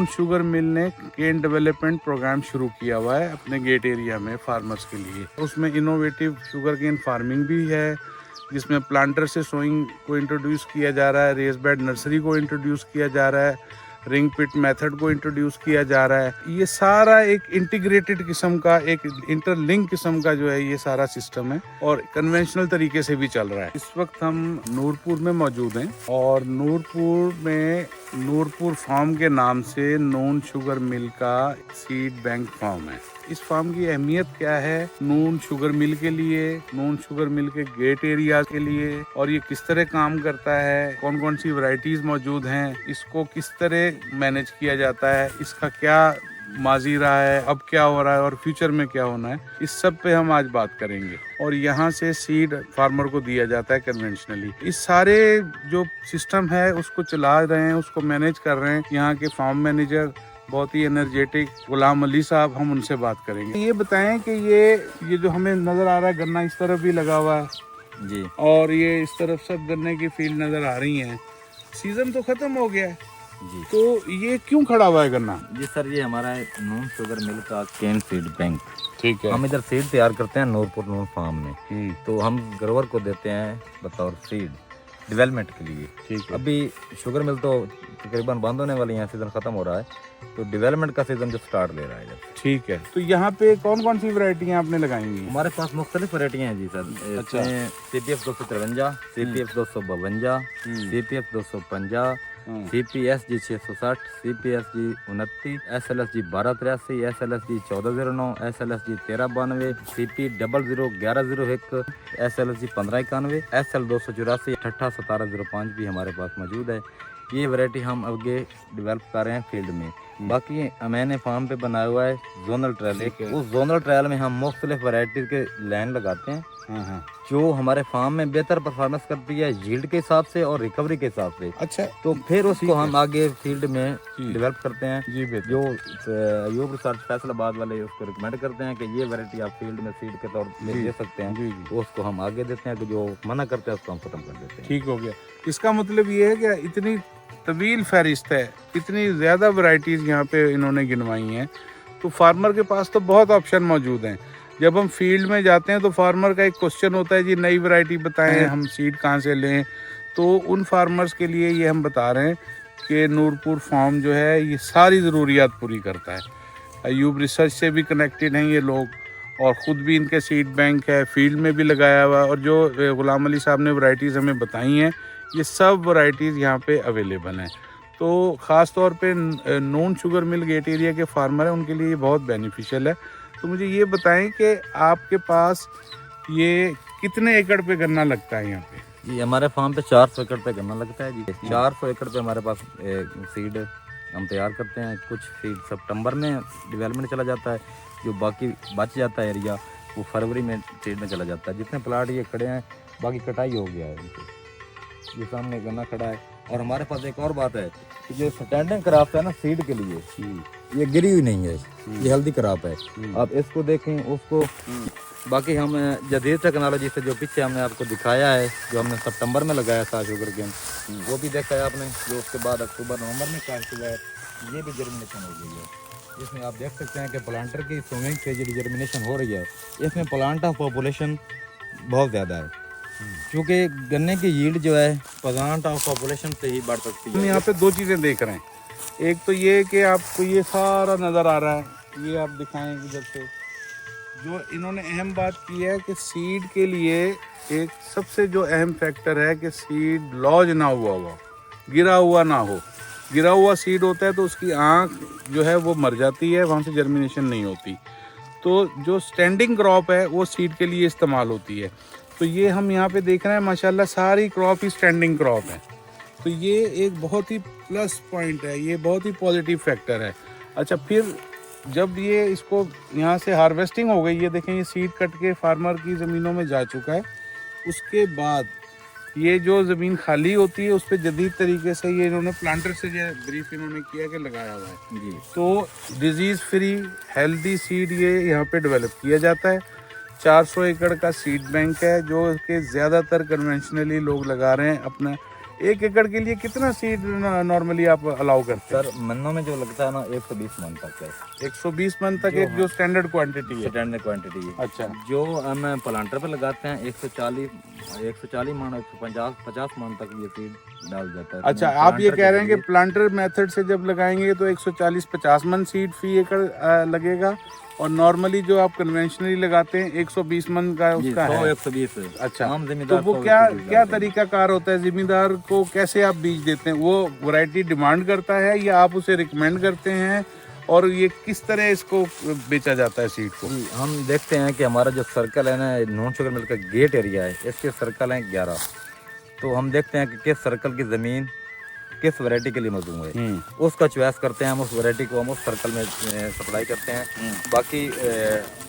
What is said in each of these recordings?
Sugar mill ने केन development programme शुरू किया हुआ है अपने गेट एरिया में फार्मर्स के लिए। उसमें इनोवेटिव शुगर केन फार्मिंग भी है, जिसमें प्लांटर से सोइंग को इंट्रोड्यूस किया जा रहा है, रेस बेड नर्सरी को इंट्रोड्यूस किया जा रहा है, रिंग पिट मेथड को इंट्रोड्यूस किया जा रहा है। ये सारा एक इंटीग्रेटेड किस्म का, एक इंटरलिंक किस्म का जो है ये सारा सिस्टम है और कन्वेंशनल तरीके से भी चल रहा है। इस वक्त हम नूरपुर में मौजूद हैं और नूरपुर में नूरपुर फार्म के नाम से नून शुगर मिल का सीड बैंक फार्म है। इस फार्म की अहमियत क्या है नून शुगर मिल के लिए, नून शुगर मिल के गेट एरिया के लिए, और ये किस तरह काम करता है, कौन कौन सी वैरायटीज मौजूद हैं, इसको किस तरह मैनेज किया जाता है, इसका क्या माजी रहा है, अब क्या हो रहा है और फ्यूचर में क्या होना है, इस सब पे हम आज बात करेंगे। और यहाँ से सीड फार्मर को दिया जाता है कन्वेंशनली। इस सारे जो सिस्टम है उसको चला रहे हैं, उसको मैनेज कर रहे हैं यहाँ के फार्म मैनेजर, बहुत ही एनर्जेटिक गुलाम अली साहब। हम उनसे बात करेंगे। ये बताएं कि ये जो हमें नजर आ रहा है गन्ना इस तरफ भी लगा हुआ है जी, और ये इस तरफ सब गन्ने की फील्ड नजर आ रही हैं। सीजन तो खत्म हो गया है जी, तो ये क्यों खड़ा हुआ है गन्ना? जी सर, ये हमारा नून शुगर मिल का केन सीड बैंक। ठीक है। हम इधर सीड तैयार करते हैं नूरपुर नून फार्म में। तो हम ग्रोवर को देते हैं बतौर सीड डेवलपमेंट के लिए। ठीक है। अभी शुगर मिल तो तकरीबन बंद होने वाली है, सीजन खत्म हो रहा है, तो डेवलपमेंट का सीजन जो स्टार्ट ले रहा है जब। ठीक है। तो यहाँ पे कौन कौन सी वैरायटियाँ आपने लगाई हुई हैं? हमारे पास मुख्तलिफ वैरायटियाँ हैं जी सर। अच्छा। CPF 253, CPF 252, CPF 250, CPSG 660, CPSG 29, SLSG 1283, SLSG 1409, SLSG 1392, CP 001101, SLSG 1591, SL 284, 1705 भी हमारे पास मौजूद है। ये वैरायटी हम आगे डेवलप कर रहे हैं फील्ड में। बाकी मैंने फार्म पे बनाया हुआ है जोनल ट्रायल। उस जोनल ट्रायल में हम मुख्तलिफ वैरायटी के लाइन लगाते हैं जो हमारे फार्म में बेहतर परफॉर्मेंस करती है यील्ड के हिसाब से और रिकवरी के हिसाब से। अच्छा। तो फिर उसको हम आगे फील्ड में डेवलप करते हैं। जी, जो अयूब रिसर्च फैसलाबाद वाले उसको रिकमेंड करते हैं कि ये वैरायटी आप फील्ड में सीड के तौर पर दे सकते हैं। जी। तो उसको हम आगे देते हैं कि जो मना करते हैं उसको हम खत्म कर देते हैं। ठीक हो गया। इसका मतलब ये है कि इतनी तवील फहरिस्त है, इतनी ज़्यादा वैरायटीज़ यहाँ पे इन्होंने गिनवाई हैं, तो फार्मर के पास तो बहुत ऑप्शन मौजूद हैं। जब हम फील्ड में जाते हैं तो फार्मर का एक क्वेश्चन होता है जी नई वैरायटी बताएं, हम सीड कहाँ से लें। तो उन फार्मर्स के लिए ये हम बता रहे हैं कि नूरपुर फार्म जो है ये सारी ज़रूरियात पूरी करता है। अयूब रिसर्च से भी कनेक्टेड हैं ये लोग और ख़ुद भी इनके सीड बैंक है, फील्ड में भी लगाया हुआ। और जो गुलाम अली साहब ने वैरायटीज़ हमें बताई हैं ये सब वैरायटीज़ यहाँ पे अवेलेबल हैं। तो ख़ास तौर पे नून शुगर मिल गेट एरिया के फार्मर हैं उनके लिए ये बहुत बेनिफिशियल है। तो मुझे ये बताएं कि आपके पास ये कितने एकड़ पे गन्ना लगता है यहाँ पे? जी, हमारे फार्म पे 400 एकड़ पे गन्ना लगता है जी। 400 एकड़ पे हमारे पास सीड हम तैयार करते हैं। कुछ सीड सितंबर में डेवलपमेंट चला जाता है, जो बाकी बच जाता है एरिया वो फरवरी में सीड में चला जाता है। जितने प्लाट ये खड़े हैं बाकी कटाई हो गया है। ये सामने गन्ना खड़ा है। और हमारे पास एक और बात है कि जो स्टैंडिंग क्रॉप है ना सीड के लिए, ये गिरी हुई नहीं है, ये हेल्दी क्रॉप है। आप इसको देखें उसको। बाकी हम जदीद टेक्नोलॉजी से जो पीछे हमने आपको दिखाया है, जो हमने सितंबर में लगाया था शुगर केन, वो भी देखा है आपने। जो उसके बाद अक्टूबर नवंबर में काट हुआ है, ये भी जर्मिनेशन हो गई है। इसमें आप देख सकते हैं कि प्लांटर की स्विमिंग से जो जर्मिनेशन हो रही है, इसमें प्लांट ऑफ पॉपुलेशन बहुत ज़्यादा है। क्योंकि गन्ने की यील्ड जो है प्लांट ऑफ पॉपुलेशन से ही बढ़ सकती है। हम यहाँ पे दो चीज़ें देख रहे हैं। एक तो ये कि आपको ये सारा नज़र आ रहा है, ये आप दिखाएं इधर से। जो इन्होंने अहम बात की है कि सीड के लिए एक सबसे जो अहम फैक्टर है कि सीड लॉज ना हुआ, गिरा हुआ ना हो। गिरा हुआ सीड होता है तो उसकी आँख जो है वो मर जाती है, वहाँ से जर्मिनेशन नहीं होती। तो जो स्टैंडिंग क्रॉप है वो सीड के लिए इस्तेमाल होती है। तो ये हम यहाँ पे देख रहे हैं माशाल्लाह सारी क्रॉप ही स्टैंडिंग क्रॉप है। तो ये एक बहुत ही प्लस पॉइंट है, ये बहुत ही पॉजिटिव फैक्टर है। अच्छा, फिर जब ये इसको यहाँ से हार्वेस्टिंग हो गई, ये देखें ये सीड कट के फार्मर की ज़मीनों में जा चुका है। उसके बाद ये जो ज़मीन खाली होती है उस पर जदीद तरीके से ये इन्होंने प्लांटर से जो ब्रीफ इन्होंने किया कि लगाया हुआ है जी। तो डिजीज़ फ्री हेल्दी सीड ये यहाँ पे डेवलप किया जाता है। 400 एकड़ का सीड बैंक है जो कि ज़्यादातर कन्वेंशनली लोग लगा रहे हैं अपना 1 एकड़ के लिए कितना सीड नॉर्मली आप अलाउ करते हैं? सर मन्नों में जो लगता है ना 120 मन तक है। 120 मन तक एक जो स्टैंडर्ड क्वांटिटी है। स्टैंडर्ड क्वांटिटी है। अच्छा। जो हम प्लांटर पे लगाते हैं 140 मन 150 मन तक ये सीड डाल जाता है। अच्छा, आप ये कह रहे हैं कि प्लांटर मेथड से जब लगाएंगे तो 140-50 मन सीड फी एकड़ लगेगा, और नॉर्मली जो आप कन्वेंशनली लगाते हैं 120 मन का उसका है। 120। अच्छा, आम तो जिम्मेदार वो क्या तरीका कार होता है? जिम्मेदार को कैसे आप बीज देते हैं? वो वैरायटी डिमांड करता है या आप उसे रिकमेंड करते हैं, और ये किस तरह इसको बेचा जाता है सीड को? हम देखते हैं कि हमारा जो सर्कल है ना नॉन शुगर मिल का गेट एरिया है, इसके सर्कल हैं 11। तो हम देखते हैं कि किस सर्कल की ज़मीन किस वैरायटी के लिए मौजूद है, उसका चॉइस करते हैं हम, उस वैरायटी को हम उस सर्कल में सप्लाई करते हैं। बाकी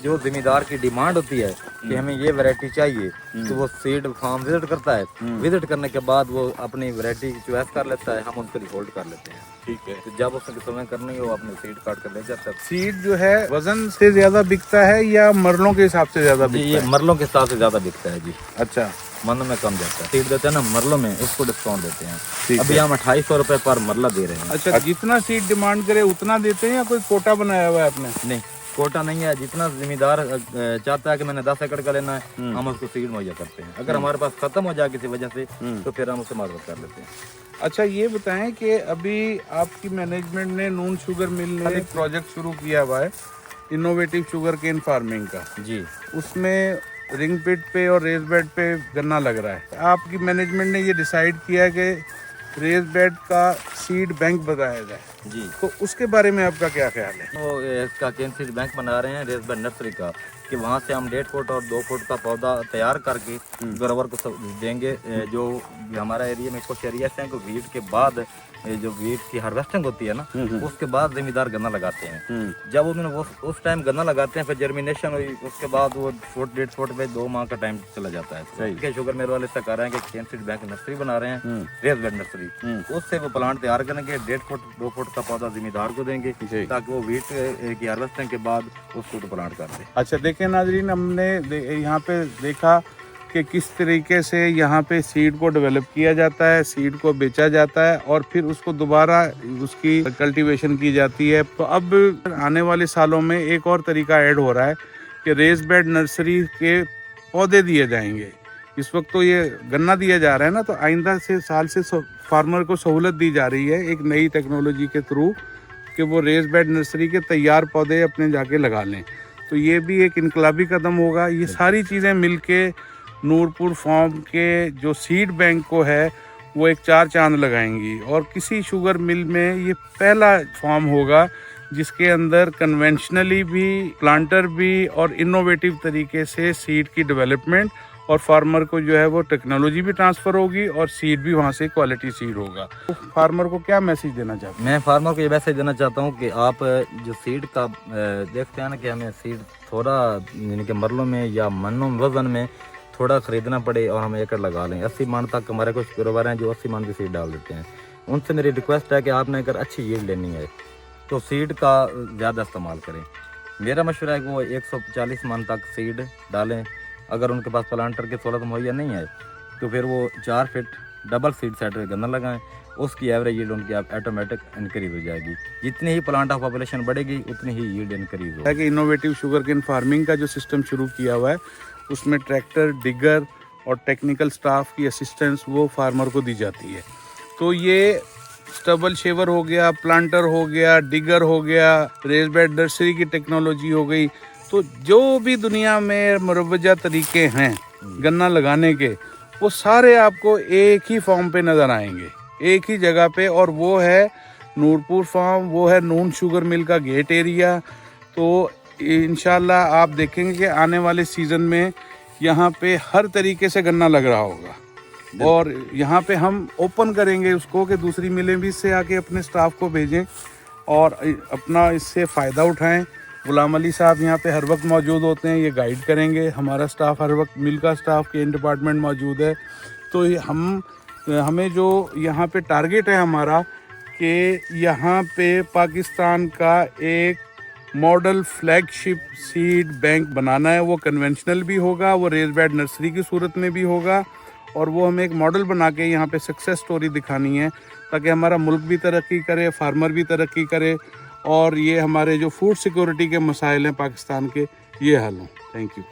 जो ज़मींदार की डिमांड होती है कि हमें ये वैरायटी चाहिए, तो वो सीड फार्म विजिट करता है। विजिट करने के बाद वो अपनी वैरायटी चॉइस कर लेता है, हम उनको रिपोर्ट कर लेते हैं। ठीक है। तो जब उसने समय करनी है वो अपने सीड काट कर ले जाता है। सीड जो है वजन से ज्यादा बिकता है या मरलों के हिसाब से ज्यादा बिकता ये मरलों के हिसाब से ज्यादा बिकता है जी। अच्छा, मरलों में कम जाता है। सीड देते हैं ना मरलों में, उसको डिस्काउंट देते हैं। ठीक अभी हम 2800 रुपए पर मरला दे रहे हैं। अच्छा, जितना सीड डिमांड करे उतना देते हैं या कोई कोटा बनाया हुआ है आपने? नहीं, कोटा नहीं है। जितना जिम्मेदार चाहता है कि मैंने 10 एकड़ का लेना है, हम उसको सीड मुहैया करते हैं। अगर हमारे पास खत्म हो जाए किसी वजह से, तो फिर हम उसे मार्केट कर लेते हैं। अच्छा, ये बताएं कि अभी आपकी मैनेजमेंट ने नून शुगर मिल ने एक प्रोजेक्ट शुरू किया हुआ है इनोवेटिव शुगर केन फार्मिंग का जी। उसमें रिंग पिट पे और रेज बेड पे गन्ना लग रहा है। आपकी मैनेजमेंट ने ये डिसाइड किया है कि रेज बेड का सीड बैंक बनाया जाए जी, तो उसके बारे में आपका क्या ख्याल है? तो इसका केन सीड बैंक बना रहे हैं रेस बेड नर्सरी का, कि वहाँ से हम 1.5 फुट और 2 फुट का पौधा तैयार करके ग्रोवर को देंगे। जो हमारा एरिया में कुछ एरिया हैं को वीट के बाद जो वीट की हार्वेस्टिंग होती है ना, उसके बाद जिम्मेदार गन्ना लगाते हैं। जब उन्होंने वो उस टाइम गन्ना लगाते हैं, फिर जर्मिनेशन हुई, उसके बाद वो 1.5 फुट पे 2 माह का टाइम चला जाता है। ठीक है, शुगर मेरे वाले से कह रहे हैं कि केन सीड बैंक नर्सरी बना रहे हैं, रेस बेड नर्सरी। उससे वो प्लांट तैयार करेंगे, 1.5 फुट 2 फुट का पौधा जिम्मेदार को देंगे, ताकि वो वीट की हार्वेस्टिंग के बाद उसको प्लांट कर दे। अच्छा, देखिए नाजरीन, हमने यहाँ पे देखा कि किस तरीके से यहाँ पे सीड को डेवलप किया जाता है, सीड को बेचा जाता है और फिर उसको दोबारा उसकी कल्टीवेशन की जाती है। तो अब आने वाले सालों में एक और तरीका ऐड हो रहा है कि रेस बेड नर्सरी के पौधे दिए जाएंगे। इस वक्त तो ये गन्ना दिया जा रहा है ना, तो आइंदा से साल से फार्मर को सहूलत दी जा रही है एक नई टेक्नोलॉजी के थ्रू कि वो रेस बेड नर्सरी के तैयार पौधे अपने जाके लगा लें। तो ये भी एक इनकलाबी कदम होगा। ये सारी चीज़ें मिलके नूरपुर फार्म के जो सीड बैंक को है वो एक 4 चांद लगाएंगी, और किसी शुगर मिल में ये पहला फार्म होगा जिसके अंदर कन्वेंशनली भी, प्लांटर भी और इनोवेटिव तरीके से सीड की डेवलपमेंट, और फार्मर को जो है वो टेक्नोलॉजी भी ट्रांसफ़र होगी और सीड भी वहाँ से क्वालिटी सीड होगा। तो फार्मर को क्या मैसेज देना चाहते हैं? मैं फार्मर को ये मैसेज देना चाहता हूँ कि आप जो सीड का देखते हैं ना कि हमें सीड थोड़ा यानी कि मरलों में या मन्नों में वजन में थोड़ा ख़रीदना पड़े और हम एकड़ लगा लें। 80 मन तक हमारे कुछ कारोबार हैं जो 80 मन की सीड डाल देते हैं। उनसे मेरी रिक्वेस्ट है कि आपने अगर अच्छी यील्ड लेनी है तो सीड का ज़्यादा इस्तेमाल करें। मेरा मशवरा है कि वो 140 मन तक सीड डालें। अगर उनके पास प्लांटर की सहूलत मुहैया नहीं है तो फिर वो 4 फीट डबल सीड सेट गन्ना लगाएं, उसकी एवरेज यील्ड उनकी ऑटोमेटिक इंक्रीज हो जाएगी। जितनी ही प्लांट ऑफ पॉपुलेशन बढ़ेगी उतनी ही यील्ड इंक्रीज होगी। कि इनोवेटिव शुगर केन फार्मिंग का जो सिस्टम शुरू किया हुआ है उसमें ट्रैक्टर, डिगर और टेक्निकल स्टाफ की असिस्टेंस वो फार्मर को दी जाती है। तो ये स्टबल शेवर हो गया, प्लांटर हो गया, डिगर हो गया, रेस बेड नर्सरी की टेक्नोलॉजी हो गई। तो जो भी दुनिया में मुरवजा तरीके हैं गन्ना लगाने के, वो सारे आपको एक ही फार्म पे नज़र आएंगे, एक ही जगह पे, और वो है नूरपुर फार्म, वो है नून शुगर मिल का गेट एरिया। तो इंशाल्लाह आप देखेंगे कि आने वाले सीज़न में यहाँ पे हर तरीके से गन्ना लग रहा होगा, और यहाँ पे हम ओपन करेंगे उसको कि दूसरी मिलें भी इससे आके अपने स्टाफ को भेजें और अपना इससे फ़ायदा उठाएं। गुलाम अली साहब यहाँ पे हर वक्त मौजूद होते हैं, ये गाइड करेंगे। हमारा स्टाफ हर वक्त, मिल का स्टाफ के इन डिपार्टमेंट मौजूद है। तो हमें जो यहाँ पे टारगेट है हमारा कि यहाँ पे पाकिस्तान का एक मॉडल फ्लैगशिप सीड बैंक बनाना है। वो कन्वेंशनल भी होगा, वो रेस बेड नर्सरी की सूरत में भी होगा, और वो हमें एक मॉडल बना के यहाँ पे सक्सेस स्टोरी दिखानी है, ताकि हमारा मुल्क भी तरक्की करे, फार्मर भी तरक्की करे और ये हमारे जो फूड सिक्योरिटी के मसाइल हैं पाकिस्तान के, ये हल हों। Thank you.